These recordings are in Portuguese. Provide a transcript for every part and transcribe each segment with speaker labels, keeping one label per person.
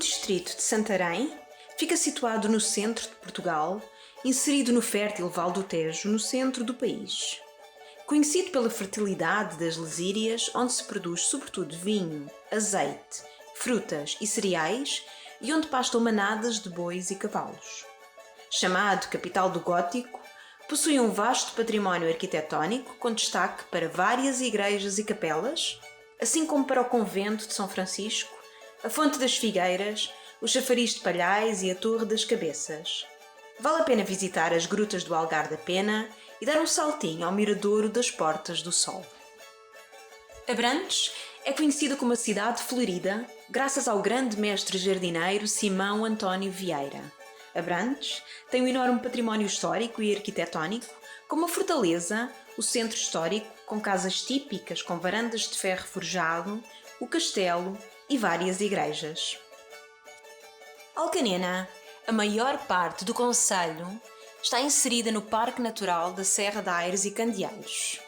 Speaker 1: distrito de Santarém fica situado no centro de Portugal, inserido no fértil Val do Tejo, no centro do país. Conhecido pela fertilidade das lesírias, onde se produz sobretudo vinho, azeite, frutas e cereais, e onde pastam manadas de bois e cavalos. Chamado capital do Gótico, possui um vasto património arquitetónico com destaque para várias igrejas e capelas, assim como para o convento de São Francisco, a Fonte das Figueiras, o chafariz de Palhais e a Torre das Cabeças. Vale a pena visitar as grutas do Algar da Pena e dar um saltinho ao miradouro das Portas do Sol. Abrantes é conhecida como a cidade florida, graças ao grande mestre jardineiro Simão António Vieira. Abrantes tem um enorme património histórico e arquitetónico, como a fortaleza, o centro histórico com casas típicas com varandas de ferro forjado, o castelo e várias igrejas. Alcanena, a maior parte do concelho, está inserida no Parque Natural da Serra de Aires e Candeeiros,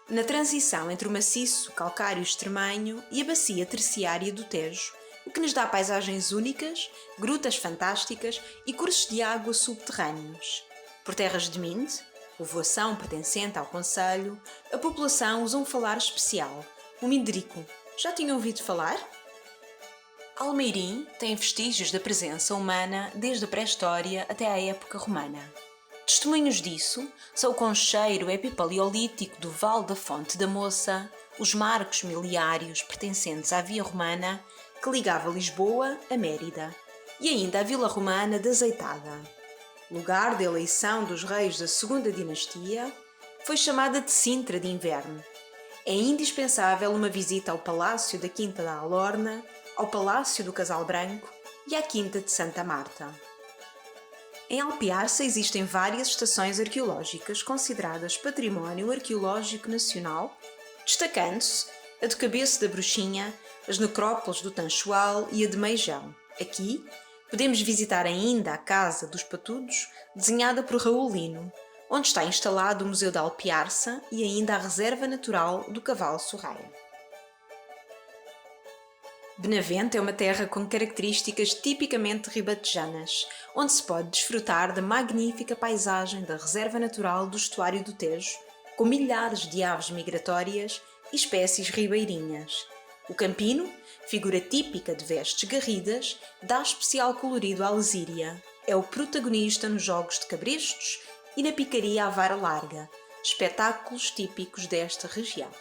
Speaker 1: na transição entre o maciço calcário extremanho e a bacia terciária do Tejo, o que nos dá paisagens únicas, grutas fantásticas e cursos de água subterrâneos. Por terras de Minde, povoação pertencente ao concelho, a população usa um falar especial, o minderico. Já tinham ouvido falar? Almeirim tem vestígios da presença humana desde a pré-história até à época romana. Testemunhos disso são o concheiro epipaleolítico do Val da Fonte da Moça, os marcos miliários pertencentes à Via Romana que ligava Lisboa a Mérida e ainda a Vila Romana de Azeitada. Lugar de eleição dos reis da Segunda Dinastia, foi chamada de Sintra de Inverno. É indispensável uma visita ao Palácio da Quinta da Alorna, ao Palácio do Casal Branco e à Quinta de Santa Marta. Em Alpiarça existem várias estações arqueológicas consideradas Património Arqueológico Nacional, destacando-se a do Cabeço da Bruxinha, as necrópoles do Tanchoal e a de Meijão. Aqui podemos visitar ainda a Casa dos Patudos, desenhada por Raul Lino, onde está instalado o Museu de Alpiarça e ainda a Reserva Natural do Cavalo Sorraia. Benavente é uma terra com características tipicamente ribatejanas, onde se pode desfrutar da magnífica paisagem da Reserva Natural do Estuário do Tejo, com milhares de aves migratórias e espécies ribeirinhas. O campino, figura típica de vestes garridas, dá especial colorido à lesíria. É o protagonista nos jogos de cabrestos e na picaria à vara larga, espetáculos típicos desta região.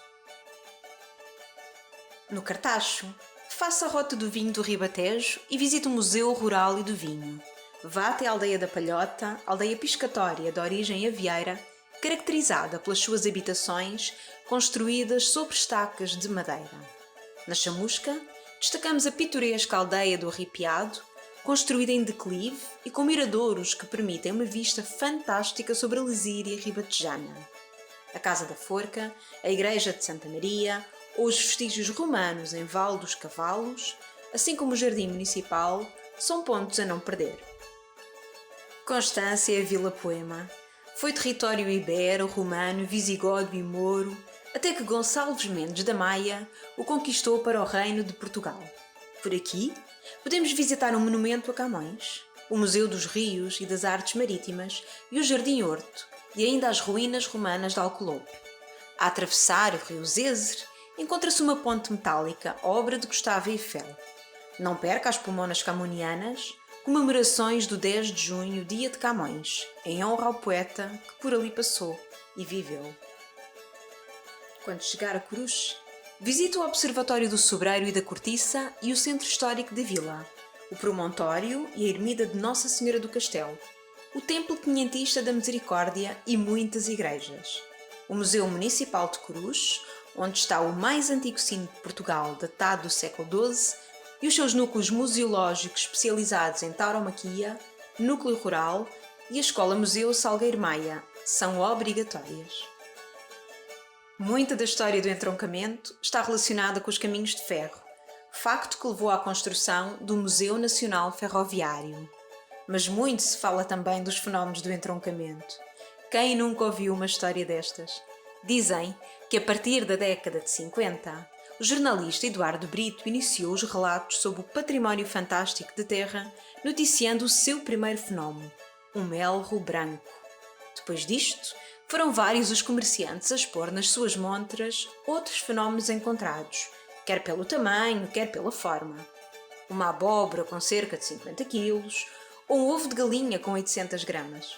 Speaker 1: No Cartacho, faça a rota do vinho do Ribatejo e visite o Museu Rural e do Vinho. Vá até a Aldeia da Palhota, aldeia piscatória de origem avieira, caracterizada pelas suas habitações construídas sobre estacas de madeira. Na Chamusca, destacamos a pitoresca aldeia do Arrepiado, construída em declive e com miradouros que permitem uma vista fantástica sobre a lesíria ribatejana. A Casa da Forca, a Igreja de Santa Maria ou os vestígios romanos em Val dos Cavalos, assim como o Jardim Municipal, são pontos a não perder. Constância é a Vila Poema. Foi território ibero, romano, visigodo e mouro, até que Gonçalves Mendes da Maia o conquistou para o Reino de Portugal. Por aqui, podemos visitar um monumento a Camões, o Museu dos Rios e das Artes Marítimas e o Jardim Horto, e ainda as ruínas romanas de Alcolope. A atravessar o rio Zézer, encontra-se uma ponte metálica, obra de Gustavo Eiffel. Não perca as Pomonas Camonianas, comemorações do 10 de junho, dia de Camões, em honra ao poeta que por ali passou e viveu. Quando chegar a Coruche, visite o Observatório do Sobreiro e da Cortiça e o Centro Histórico da Vila, o Promontório e a Ermida de Nossa Senhora do Castelo, o Templo Quinhentista da Misericórdia e muitas igrejas. O Museu Municipal de Coruche, onde está o mais antigo sino de Portugal, datado do século XII, e os seus núcleos museológicos especializados em tauromaquia, núcleo rural e a Escola Museu Salgueiro Maia são obrigatórias. Muita da história do entroncamento está relacionada com os caminhos de ferro, facto que levou à construção do Museu Nacional Ferroviário. Mas muito se fala também dos fenómenos do entroncamento. Quem nunca ouviu uma história destas? Dizem que a partir da década de 50, o jornalista Eduardo Brito iniciou os relatos sobre o património fantástico de terra, noticiando o seu primeiro fenómeno, um melro branco. Depois disto, foram vários os comerciantes a expor nas suas montras outros fenómenos encontrados, quer pelo tamanho, quer pela forma. Uma abóbora com cerca de 50 quilos, ou um ovo de galinha com 800 gramas.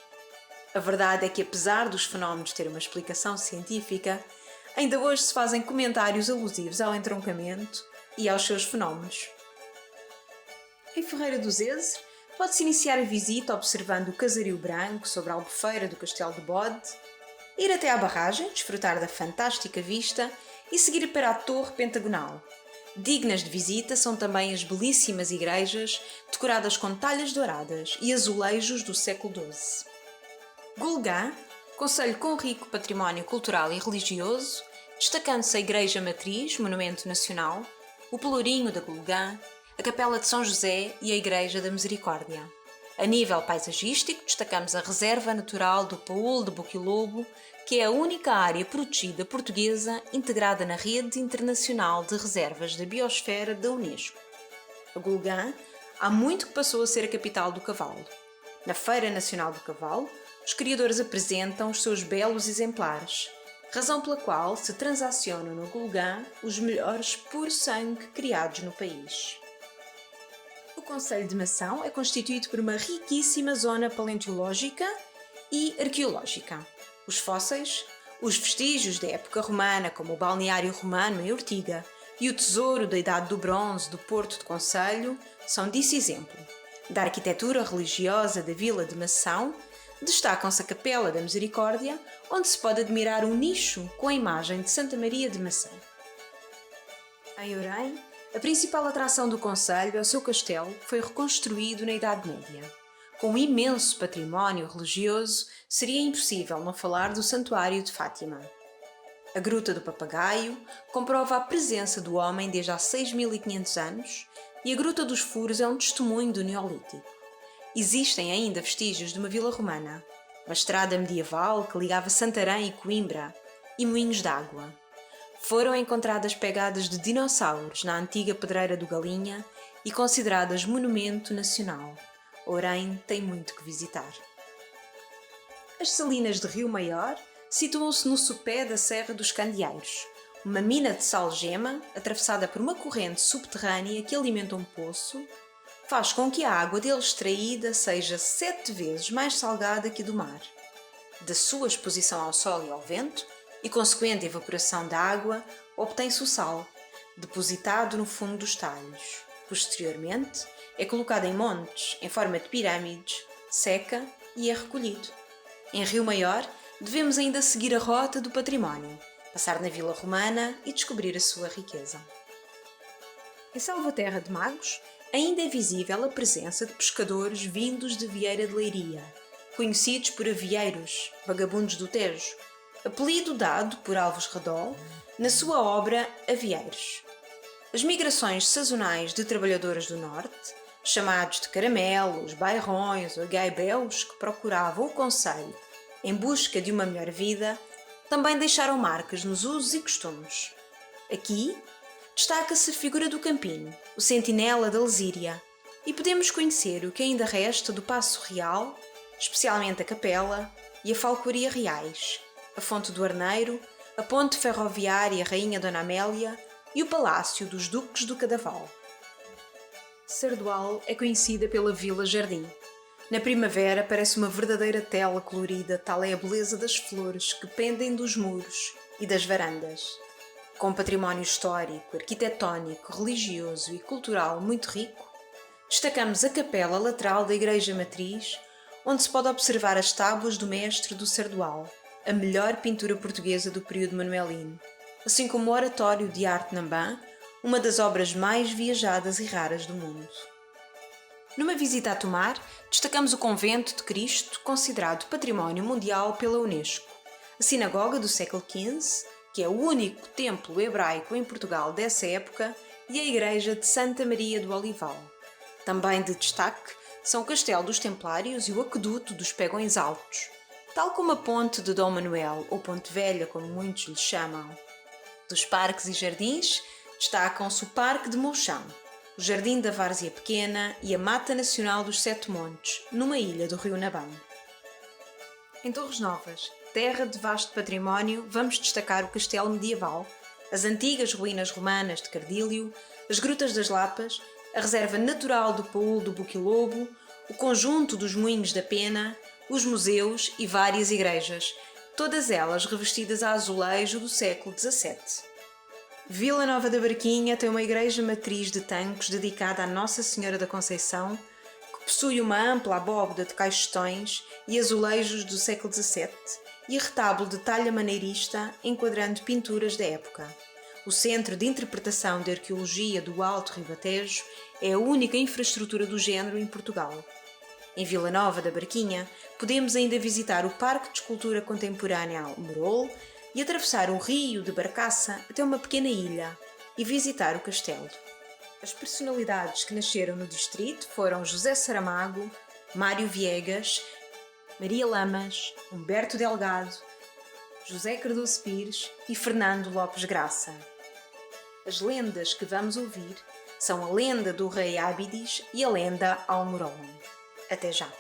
Speaker 1: A verdade é que, apesar dos fenómenos terem uma explicação científica, ainda hoje se fazem comentários alusivos ao entroncamento e aos seus fenómenos. Em Ferreira do Zezer, pode-se iniciar a visita observando o casario branco sobre a albufeira do Castelo de Bode, ir até à barragem, desfrutar da fantástica vista e seguir para a Torre Pentagonal. Dignas de visita são também as belíssimas igrejas decoradas com talhas douradas e azulejos do século XII. Gulgã, concelho com rico património cultural e religioso, destacando-se a Igreja Matriz, monumento nacional, o Pelourinho da Gulgã, a Capela de São José e a Igreja da Misericórdia. A nível paisagístico, destacamos a Reserva Natural do Paúl de Boquilobo, que é a única área protegida portuguesa integrada na Rede Internacional de Reservas da Biosfera da Unesco. A Gulgã há muito que passou a ser a capital do cavalo. Na Feira Nacional do Cavalo, os criadores apresentam os seus belos exemplares, razão pela qual se transacionam no Gulgã os melhores puro sangue criados no país. O concelho de Mação é constituído por uma riquíssima zona paleontológica e arqueológica. Os fósseis, os vestígios da época romana, como o balneário romano em Ortiga, e o tesouro da Idade do Bronze do Porto de Concelho são disso exemplo. Da arquitetura religiosa da vila de Mação, destacam-se a Capela da Misericórdia, onde se pode admirar um nicho com a imagem de Santa Maria de Mação. Em Orém, a principal atração do concelho é o seu castelo, que foi reconstruído na Idade Média. Com um imenso património religioso, seria impossível não falar do Santuário de Fátima. A Gruta do Papagaio comprova a presença do homem desde há 6.500 anos e a Gruta dos Furos é um testemunho do Neolítico. Existem ainda vestígios de uma vila romana, uma estrada medieval que ligava Santarém e Coimbra e moinhos d'água. Foram encontradas pegadas de dinossauros na antiga Pedreira do Galinha e consideradas monumento nacional. Orém tem muito que visitar. As salinas de Rio Maior situam-se no sopé da Serra dos Candeeiros, uma mina de sal-gema atravessada por uma corrente subterrânea que alimenta um poço, faz com que a água dele extraída seja 7 vezes mais salgada que a do mar. Da sua exposição ao sol e ao vento e consequente evaporação da água, obtém-se o sal, depositado no fundo dos talhos. Posteriormente, é colocado em montes, em forma de pirâmides, seca e é recolhido. Em Rio Maior, devemos ainda seguir a rota do património, passar na Vila Romana e descobrir a sua riqueza. Em Salvaterra de Magos, ainda é visível a presença de pescadores vindos de Vieira de Leiria, conhecidos por avieiros, vagabundos do Tejo, apelido dado por Alves Redol na sua obra Avieiros. As migrações sazonais de trabalhadores do Norte, chamados de caramelos, bairrões ou gaibéus, que procuravam o concelho em busca de uma melhor vida, também deixaram marcas nos usos e costumes. Aqui destaca-se a figura do Campino, o sentinela da Lesíria, e podemos conhecer o que ainda resta do Paço Real, especialmente a Capela e a Falcoaria Reais, a Fonte do Arneiro, a Ponte Ferroviária Rainha Dona Amélia e o Palácio dos Duques do Cadaval. Sardual é conhecida pela Vila Jardim. Na primavera parece uma verdadeira tela colorida, tal é a beleza das flores que pendem dos muros e das varandas. Com um património histórico, arquitetónico, religioso e cultural muito rico, destacamos a capela lateral da Igreja Matriz, onde se pode observar as tábuas do mestre do Sardual, a melhor pintura portuguesa do período manuelino, assim como o Oratório de Arte Nambã, uma das obras mais viajadas e raras do mundo. Numa visita a Tomar, destacamos o Convento de Cristo, considerado Património Mundial pela Unesco, a Sinagoga do século XV, que é o único templo hebraico em Portugal dessa época, e a Igreja de Santa Maria do Olival. Também de destaque são o Castelo dos Templários e o Aqueduto dos Pegões Altos, tal como a Ponte de Dom Manuel, ou Ponte Velha, como muitos lhe chamam. Dos parques e jardins, Destacam-se o Parque de Mouchão, o Jardim da Várzea Pequena e a Mata Nacional dos Sete Montes, numa ilha do Rio Nabão. Em Torres Novas, terra de vasto património, vamos destacar o castelo medieval, as antigas ruínas romanas de Cardílio, as Grutas das Lapas, a reserva natural do Paul do Boquilobo, o conjunto dos Moinhos da Pena, os museus e várias igrejas, todas elas revestidas a azulejo do século XVII. Vila Nova da Barquinha tem uma igreja matriz de tancos dedicada à Nossa Senhora da Conceição, que possui uma ampla abóbada de caixotões e azulejos do século XVII e retábulo de talha maneirista enquadrando pinturas da época. O Centro de Interpretação de Arqueologia do Alto Ribatejo é a única infraestrutura do género em Portugal. Em Vila Nova da Barquinha, podemos ainda visitar o Parque de Escultura Contemporânea Almorol e atravessar o rio de barcaça até uma pequena ilha e visitar o castelo. As personalidades que nasceram no distrito foram José Saramago, Mário Viegas, Maria Lamas, Humberto Delgado, José Cardoso Pires e Fernando Lopes Graça. As lendas que vamos ouvir são a lenda do rei Ábides e a lenda Almorol. Até já!